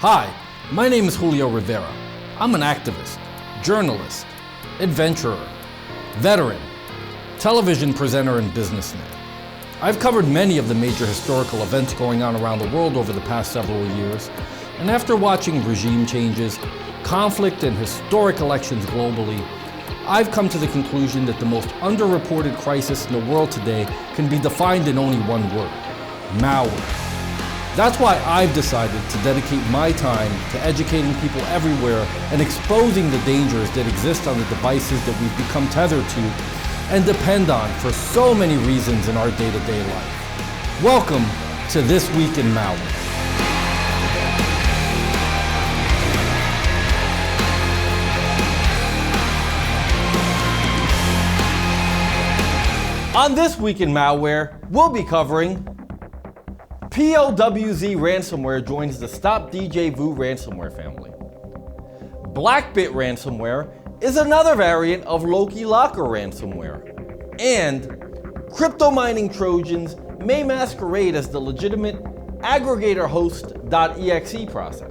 Hi, my name is Julio Rivera. I'm an activist, journalist, adventurer, veteran, television presenter, and businessman. I've covered many of the major historical events going on around the world over the past several years, and after watching regime changes, conflict, and historic elections globally, I've come to the conclusion that the most underreported crisis in the world today can be defined in only one word: malware. That's why I've decided to dedicate my time to educating people everywhere and exposing the dangers that exist on the devices that we've become tethered to and depend on for so many reasons in our day-to-day life. Welcome to This Week in Malware. On This Week in Malware, we'll be covering POWZ Ransomware joins the Djvu ransomware family. BlackBit Ransomware is another variant of Loki locker ransomware. And crypto mining Trojans may masquerade as the legitimate AggregatorHost.exe process.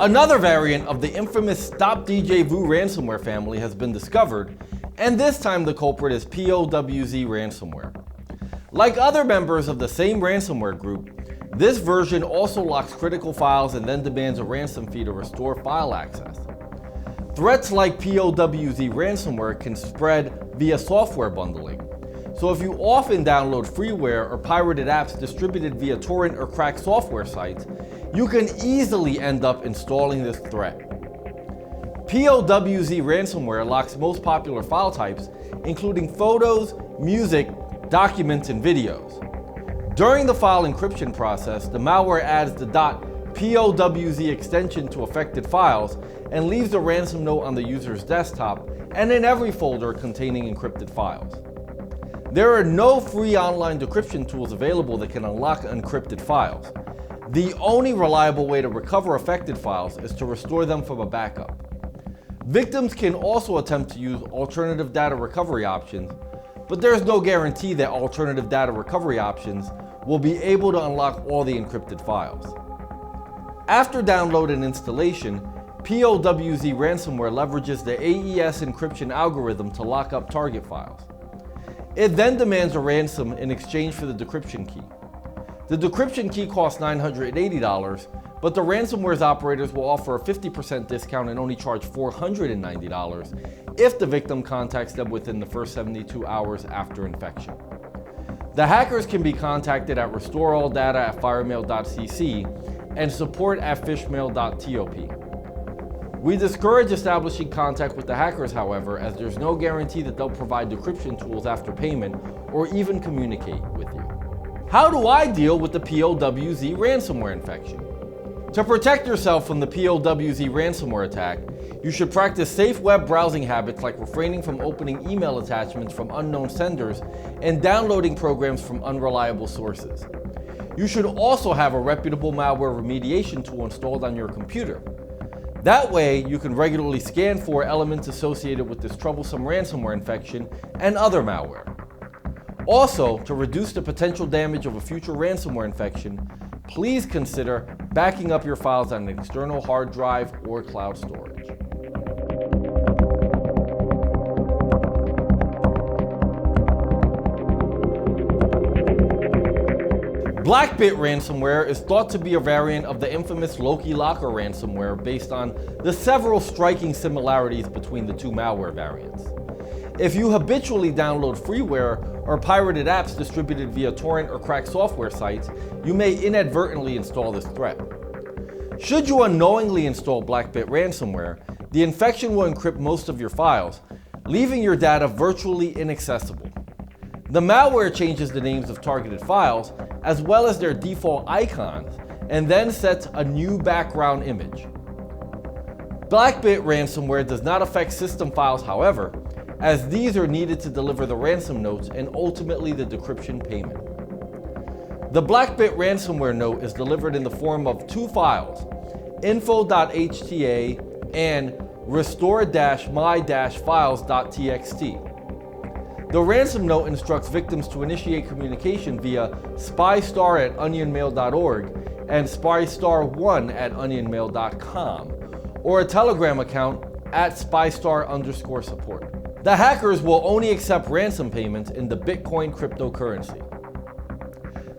Another variant of the infamous Djvu ransomware family has been discovered, and this time the culprit is POWZ Ransomware. Like other members of the same ransomware group, this version also locks critical files and then demands a ransom fee to restore file access. Threats like POWZ ransomware can spread via software bundling, so if you often download freeware or pirated apps distributed via torrent or cracked software sites, you can easily end up installing this threat. POWZ ransomware locks most popular file types, including photos, music, documents, and videos. During the file encryption process, the malware adds the .powz extension to affected files and leaves a ransom note on the user's desktop and in every folder containing encrypted files. There are no free online decryption tools available that can unlock encrypted files. The only reliable way to recover affected files is to restore them from a backup. Victims can also attempt to use alternative data recovery options, but there's no guarantee that alternative data recovery options will be able to unlock all the encrypted files. After download and installation, POWZ ransomware leverages the AES encryption algorithm to lock up target files. It then demands a ransom in exchange for the decryption key. The decryption key costs $980, but the ransomware's operators will offer a 50% discount and only charge $490 if the victim contacts them within the first 72 hours after infection. The hackers can be contacted at restorealldata@firemail.cc and support@fishmail.top. We discourage establishing contact with the hackers, however, as there's no guarantee that they'll provide decryption tools after payment or even communicate with you. How do I deal with the POWZ ransomware infection? To protect yourself from the POWZ ransomware attack, you should practice safe web browsing habits like refraining from opening email attachments from unknown senders and downloading programs from unreliable sources. You should also have a reputable malware remediation tool installed on your computer. That way, you can regularly scan for elements associated with this troublesome ransomware infection and other malware. Also, to reduce the potential damage of a future ransomware infection, please consider backing up your files on an external hard drive or cloud storage. BlackBit Ransomware is thought to be a variant of the infamous Loki locker ransomware based on the several striking similarities between the two malware variants. If you habitually download freeware or pirated apps distributed via torrent or cracked software sites, you may inadvertently install this threat. Should you unknowingly install BlackBit ransomware, the infection will encrypt most of your files, leaving your data virtually inaccessible. The malware changes the names of targeted files, as well as their default icons, and then sets a new background image. BlackBit ransomware does not affect system files, however, as these are needed to deliver the ransom notes and ultimately the decryption payment. The BlackBit ransomware note is delivered in the form of two files, info.hta and restore-my-files.txt. The ransom note instructs victims to initiate communication via spystar@onionmail.org and spystar1@onionmail.com, or a Telegram account @spystar_support. The hackers will only accept ransom payments in the Bitcoin cryptocurrency.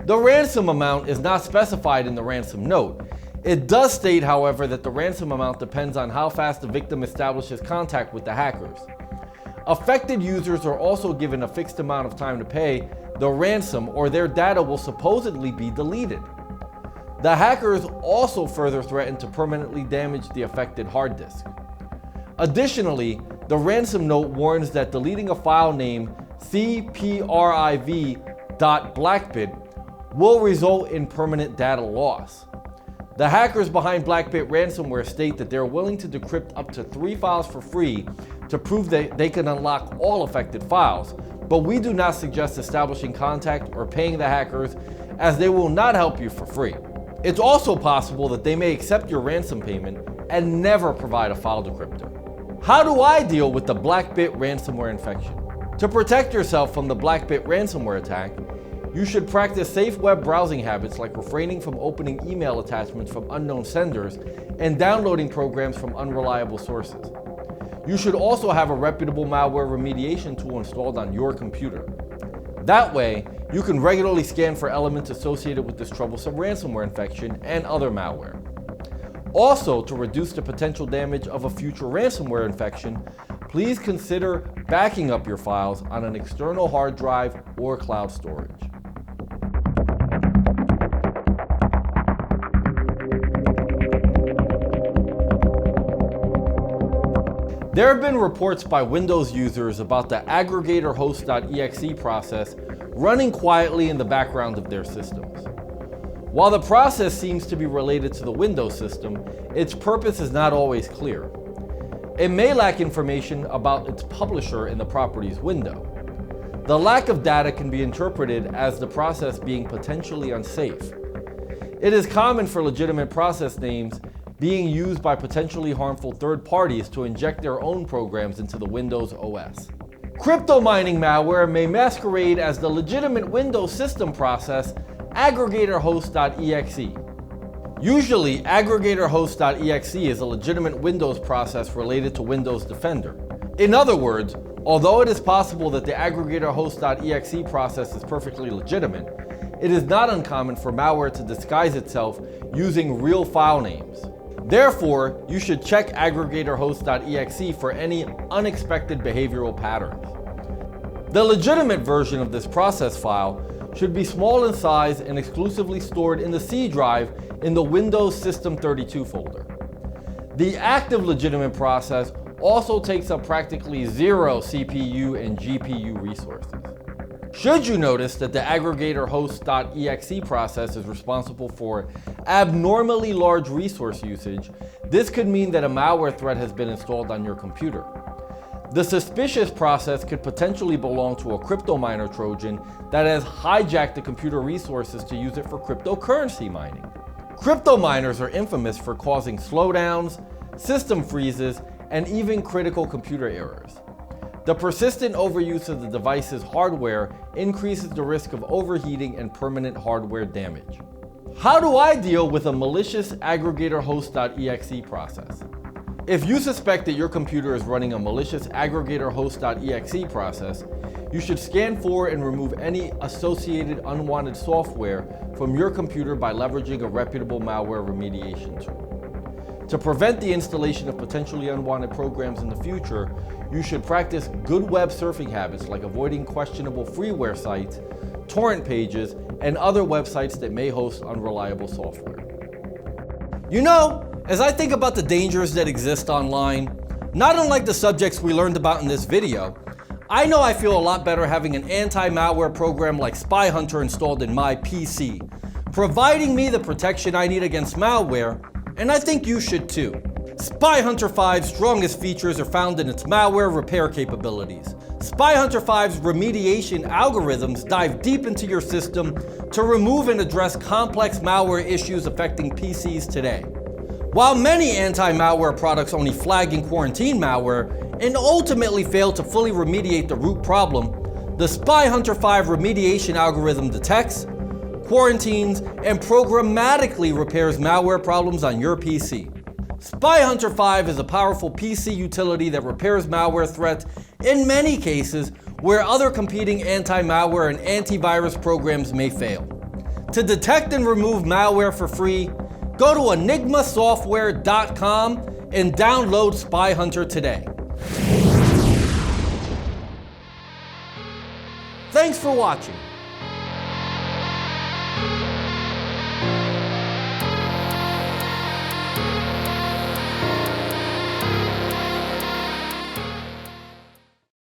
The ransom amount is not specified in the ransom note. It does state, however, that the ransom amount depends on how fast the victim establishes contact with the hackers. Affected users are also given a fixed amount of time to pay the ransom, or their data will supposedly be deleted. The hackers also further threaten to permanently damage the affected hard disk. Additionally, the ransom note warns that deleting a file named cpriv.blackbit will result in permanent data loss. The hackers behind BlackBit Ransomware state that they're willing to decrypt up to 3 files for free to prove that they can unlock all affected files, but we do not suggest establishing contact or paying the hackers, as they will not help you for free. It's also possible that they may accept your ransom payment and never provide a file decryptor. How do I deal with the BlackBit ransomware infection? To protect yourself from the BlackBit ransomware attack, you should practice safe web browsing habits like refraining from opening email attachments from unknown senders and downloading programs from unreliable sources. You should also have a reputable malware remediation tool installed on your computer. That way, you can regularly scan for elements associated with this troublesome ransomware infection and other malware. Also, to reduce the potential damage of a future ransomware infection, please consider backing up your files on an external hard drive or cloud storage. There have been reports by Windows users about the AggregatorHost.exe process running quietly in the background of their systems. While the process seems to be related to the Windows system, its purpose is not always clear. It may lack information about its publisher in the properties window. The lack of data can be interpreted as the process being potentially unsafe. It is common for legitimate process names being used by potentially harmful third parties to inject their own programs into the Windows OS. Crypto mining malware may masquerade as the legitimate Windows system process AggregatorHost.exe. Usually, AggregatorHost.exe is a legitimate Windows process related to Windows Defender. In other words, although it is possible that the AggregatorHost.exe process is perfectly legitimate, it is not uncommon for malware to disguise itself using real file names. Therefore, you should check AggregatorHost.exe for any unexpected behavioral patterns. The legitimate version of this process file should be small in size and exclusively stored in the C drive in the Windows System 32 folder. The active legitimate process also takes up practically 0 CPU and GPU resources. Should you notice that the AggregatorHost.exe process is responsible for abnormally large resource usage, this could mean that a malware threat has been installed on your computer. The suspicious process could potentially belong to a crypto miner Trojan that has hijacked the computer resources to use it for cryptocurrency mining. Crypto miners are infamous for causing slowdowns, system freezes, and even critical computer errors. The persistent overuse of the device's hardware increases the risk of overheating and permanent hardware damage. How do I deal with a malicious AggregatorHost.exe process? If you suspect that your computer is running a malicious AggregatorHost.exe process, you should scan for and remove any associated unwanted software from your computer by leveraging a reputable malware remediation tool. To prevent the installation of potentially unwanted programs in the future, you should practice good web surfing habits like avoiding questionable freeware sites, torrent pages, and other websites that may host unreliable software. You know, as I think about the dangers that exist online, not unlike the subjects we learned about in this video, I know I feel a lot better having an anti-malware program like Spy Hunter installed in my PC, providing me the protection I need against malware, and I think you should too. Spy Hunter 5's strongest features are found in its malware repair capabilities. Spy Hunter 5's remediation algorithms dive deep into your system to remove and address complex malware issues affecting PCs today. While many anti-malware products only flag and quarantine malware and ultimately fail to fully remediate the root problem, The SpyHunter 5 remediation algorithm detects, quarantines, and programmatically repairs malware problems on your PC. SpyHunter 5 is a powerful PC utility that repairs malware threats in many cases where other competing anti-malware and antivirus programs may fail. To detect and remove malware for free, go to enigmasoftware.com and download SpyHunter today. Thanks for watching.